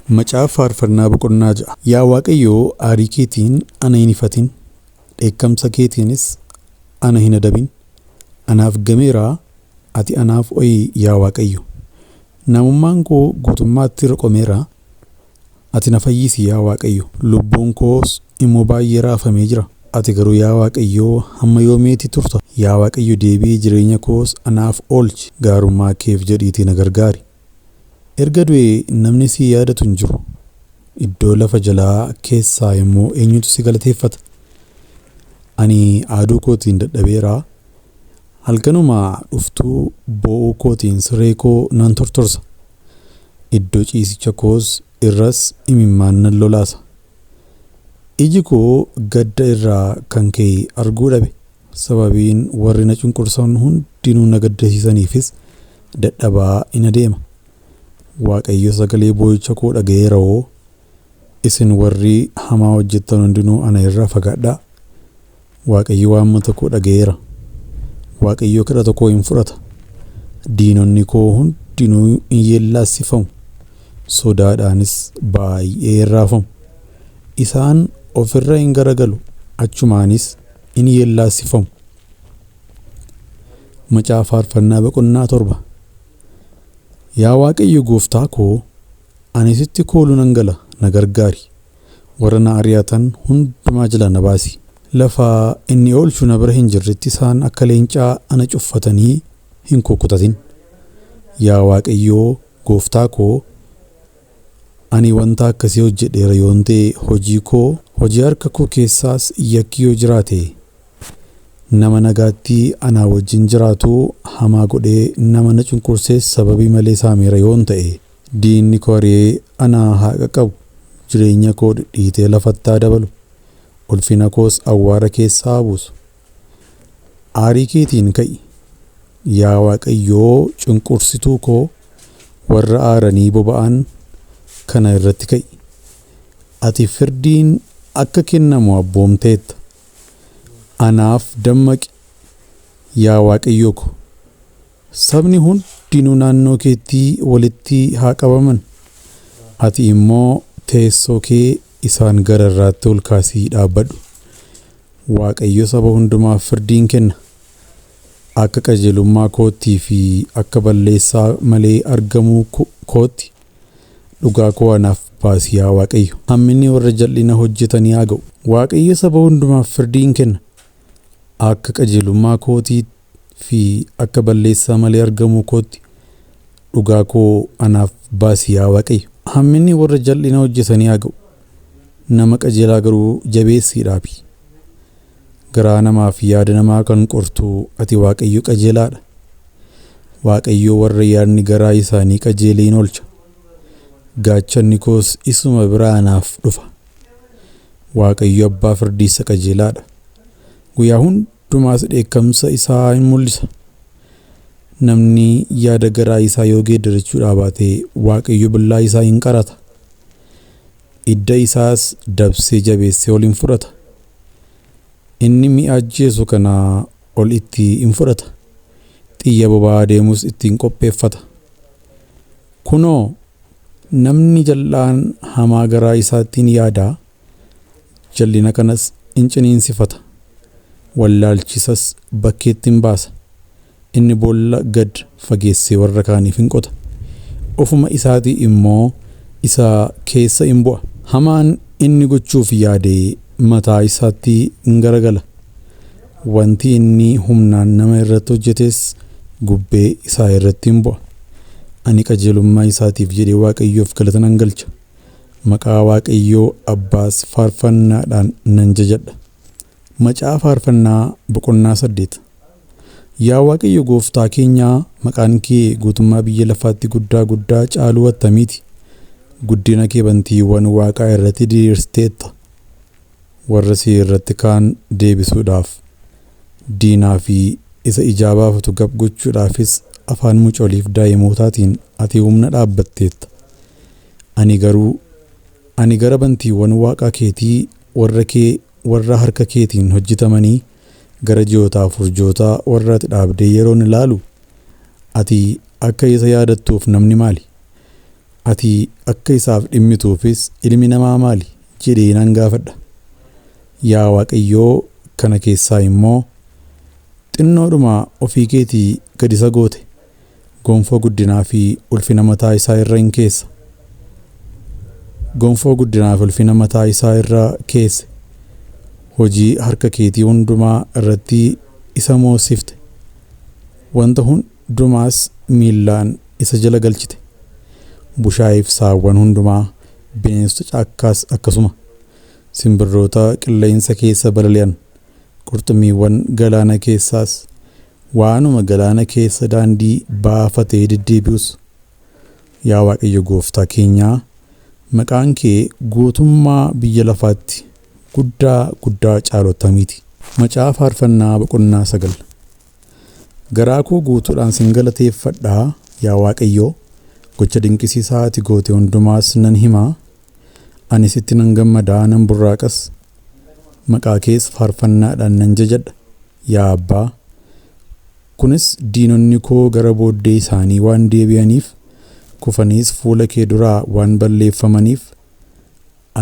Macaafa Faarfannaa boqonnaa 6. Yaa Waaqayyoo aarii keetiin ana hin ifatin, dheekkamsa keetiinis ana hin adabin. Anaaf gameeraa, ati anaaf oyi yaa Waaqayyo. Namummaan koo guutummaatti riqomeera, ati na fayyisi yaa Waaqayyo. Lubbuun koos immoo baay'ee raafamee jira. Ati garuu yaa Waaqayyoo hamma yoomiitti turta? Yaa Waaqayyo deebii jireenya koos anaaf oolchi. Gaarummaa keef jedhiitii na gargaari. Erga du'ee namni si yaadatu hin jiru. Iddoo lafa jalaa keessaa immoo eenyutu si galateeffata? Ani aaduu kootiin dadhabeeraa. Halkanuma dhuftuu boo'uu kootiin siree koo nan tortorsa. Iddoo ciisicha koos irras imimmaan nan lolaasa. Iji koo gadda irraa kan ka'e arguu dhabe. Sababiin warri na cunqursan hundinuu na gaddisiisaniifis dadhabaa in adeema. Waaqayyo sagalee boo'icha koo dhaga'eeroo. Isin warri hamaa hojjettan hundinuu ana irraa fagaadhaa. Waaqayyo waammata koo dhaga'eera. Waaqayyo kadhata koo hin fudhata. Diinonni koo hundinuu in yeellaasifamu. Sodaadhaanis baay'ee raafamu. Isaan ofirra hin garagalu, achumaanis in yeellaasifamu. Macaafa Faarfannaa boqonnaa 7. Yaa Waaqayyo gooftaa koo, ani sitti kooluu nan gala, na gargaari. Warra na ari'atan hundumaa jala na baasi. Lafa inni oolchu na bira hin jirretti isaan akka leencaa ana cuffatanii hin kukkutatin. Yaa Waaqayyoo gooftaa koo, ani wanta akkasii hojjedheera yoon ta'e hojii harka koo keessaas yakki yoo jiraate, nama nagaatti anaa wajjin jiraatu hamaa godhee nama na cunqursees sababii malee saameera yoon ta'e, diinni koo ari'ee anaa haa qabu, jireenya koo dhidhiitee lafatti haa dabalu, ulfina koos awwaara keessaa buusu. Aarii keetiin ka'i yaa Waaqayyoo cunqursituu koo, warra aaranii boba'an kana irratti ka'i. Ati firdiin akka kennamu abboomteetta. Anaaf dammaqi yaa Waaqayyoo ko. Sabni hundinuu naannoo keetti walitti haa qabaman. Ati immoo teessoo kee isaan gara irraatti ol kaasii dhaabbadhu. Waaqayyo saba hundumaaf firdiin kenna. Akka qajeelummaa kootii fi akka balleessaa malee argamuu kootti dhugaa koo anaaf baasi yaa Waaqayyo. Hamminni warra jal'ina hojjetanii haa ga'u. Waaqayyo saba hundumaaf firdiin kenna. Akka qajeelummaa kootii fi akka balleessaa malee argamuu kootti dhugaa koo anaaf baasi yaa Waaqayyo. Hamminni warra jal'ina hojjetanii haa ga'u. Nama qajeelaa garuu jabeessii dhaabi. Garaa namaa fi yaada namaa kan qortu ati Waaqayyo qajeelaadha. Waaqayyo warra yaadni garaa isaanii qajeelee in oolcha. Gaachanni koos isuma biraa anaaf dhufa. Waaqayyo abbaa firdiisa qajeelaadha. Guyyaa hundumaas dheekkamsa isaa in mul'isa. Namni yaada garaa isaa yoo geeddarachuudhaa baate Waaqayyo billaa isaa in qarata. Idda isaas dabsee jabeessee ol in fudhata. Inni mi'a ajjeesu kana ol itti in fudhata. Xiyya boba'aa deemus ittiin qopheeffata. Kunoo namni jal'aan hamaa garaa isaattiin yaadaa, jal'ina kanas in ciniinsifata. Wallaalchisas bakkeetti in baasa. Inni boolla gad fageessee warra kaaniif in qota. Ofuma isaatii immoo isa keessa in bu'a. Hamaan inni gochuuf yaadee mataa isaatti in garagala. Wanti inni humnaan nama irratti hojjetes gubbee isaa irratti in bu'a. Ani qajeelummaa isaatiif jedhee Waaqayyoof galata nan galcha. Maqaa Waaqayyoo abbaas faarfannaadhaan nan jajadha. Macaafa Faarfannaa boqonnaa 8. Yaa Waaqayyo gooftaa keenyaa, maqaan kee guutummaa biyya lafaatti guddaa caaluu attamiiti. Guddina kee bantiiwwan Waaqaa irratti diriirsteetta. Warra si irratti kaan deebisuudhaaf, diinaa fi isa ijaa baafatu gab gochuudhaafis afaan mucooliif daa'imootaatiin ati humna dhaabbatteetta. Ani gara bantiiwwan Waaqaa keetii warra harka keetiin hojjetamanii gara ji'ootaa furjootaa warra ati dhaabdee yeroon ilaalu, ati akka isa yaadattuuf namni maali? ati akka isaaf dhimmituufis ilmi namaa maali jedhee nan gaafadha. Yaa Waaqayyoo, kana keessaa immoo xinnoodhuma ofii keetii gadi isa goote, gonfoo guddinaa fi ulfina mataa isaa irra hin keessa. Gonfoo guddinaa fi ulfina mataa isaa irra keesse. Hojii harka keetii hundumaa irratti isa moosifte. Wanta hundumaas miillaan isa jala galchite. Bushaa'iif saawwan hundumaa, bineensota caakkaas akkasuma, simbirroota qilleensa keessa balali'an, qurxummiiwwan galaana keessaas, waanuma galaana keessa daandii baafatee deddeebi'us. Yaa Waaqayyo Gooftaa keenyaa, maqaan kee guutummaa biyya lafaatti guddaa caalotamiiti. Macaafa Faarfannaa boqonnaa 9. Garaa koo guutuudhaan sin galateeffadhaa yaa Waaqayyoo, gocha dinqisiisaa ati goote hundumaas nan himaa. Ani sitti nan gammadaa nan burraaqas. Maqaa kees faarfannaadhaan nan jajadha yaa Abbaa. Kunis diinonni koo gara booddee isaanii waan deebi'aniif, kufaniis fuula kee duraa waan balleeffamaniif,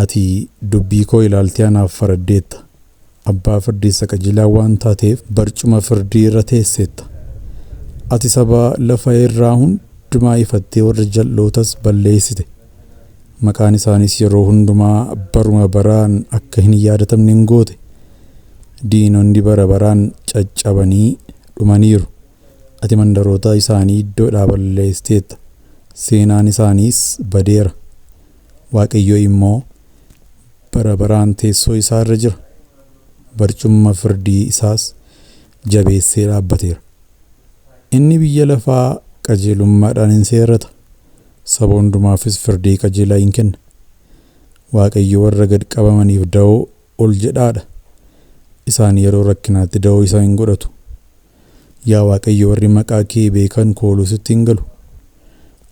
ati dubbii koo ilaaltee anaaf faraddeetta. Abbaa firdii qajeelaa waan taateef barcuma firdii irra teesseetta. Ati saba lafa irraa hundumaa ifattee warra jal'ootas balleessite. Maqaan isaanis yeroo hundumaa baruma baraan akka hin yaadatamne hin goote. Diinonni bara baraan caccabanii dhumaniiru. Ati mandaroota isaanii iddoodhaa balleessiteetta. Seenaan isaaniis badeera. Waaqayyo immoo bara baraan teessoo isaa irra jira. Barcuma firdii isaas jabeessee dhaabbateera. Inni biyya lafaa qajeelummaadhaan hin seerrata. Saba hundumaafis firdii qajeelaa hin kenna. Waaqayyo warra gad qabamaniif da'oo ol jedhaadha. Isaan yeroo rakkinaatti da'oo isaa hin godhatu. Yaa Waaqayyo, warri maqaa kee beekan kooluu sitti hin galu.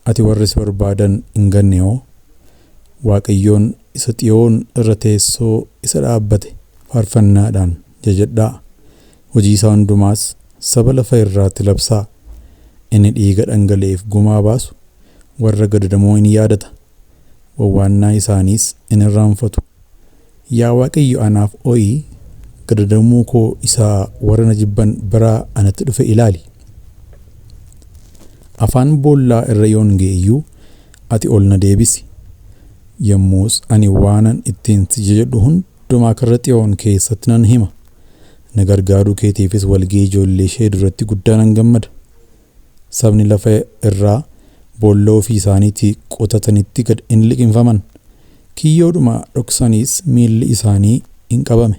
Ati warra si barbaadan hin ganne hoo? Waaqayyoon isa Xiyoon irra teessoo isa dhaabbate faarfannaadhaan jajadhaa. Hojii isaa hundumaas saba lafa irraatti labsaa. Inni dhiiga dhangala'eef gumaa baasu warra gadadamoo in yaadata. Wawwaannaa isaaniis in irraanfatu. Yaa Waaqayyo, anaaf ooyi. Gadadamuu koo isaa warra na jibban biraa anatti dhufe ilaali. Afaan boollaa irra yoon ga'eeyyuu ati ol na deebisi. Yommus ani waanan ittiin si jajadhu hundumaa karra Xiyoon keessatti nan hima. Na gargaaruu keetiifis walga'ii ijoollee ishee duratti guddaa nan gammada. Sabni lafa irraa boolla ofii isaaniitii qotatanitti gad in liqinfaman. Kiyyoodhuma dhoksaniis miilli isaanii in qabame.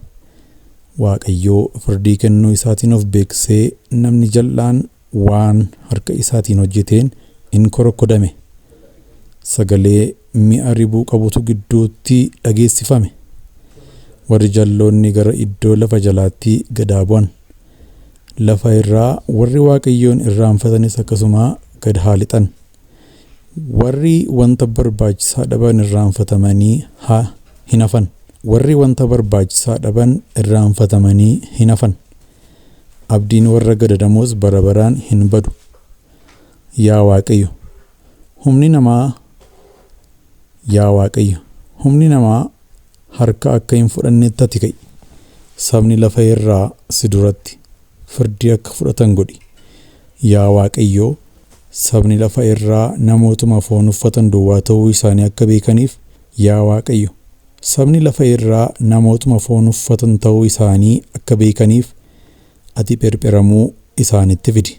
Waaqayyoo firdii kennuu isaatiin of beeksee namni jal'aan waan harka isaatiin hojjeteen in korokkodame. Sagalee mi'a ribuu qabutu gidduutti dhageessifame. Warri jalloonni gara iddoo lafa jalaatti gadaa bu'an. Lafa irraa warri Waaqayyoon irraanfatanis akkasuma gad haa lixan. Warri wanta barbaachisaa dhaban irraanfatamanii hin hafan. Warri wanta barbaachisaa dhaban irraanfatamanii hin hafan. Abdiin warra gadadamoos bara baraan hin badu. Yaa Waaqayyo, humni namaa harka akka hin fudhannetti ati ka'i. Sabni lafa irraa si duratti firdii akka fudhatan godhi. Yaa Waaqayyo, sabni lafa irraa namootuma foon uffatan duwwaa ta'uu isaanii akka beekaniif, yaa Waaqayyo, sabni lafa irraa namootuma foon uffatan ta'uu isaanii akka beekaniif, ati pherpheramuu isaanitti fidi.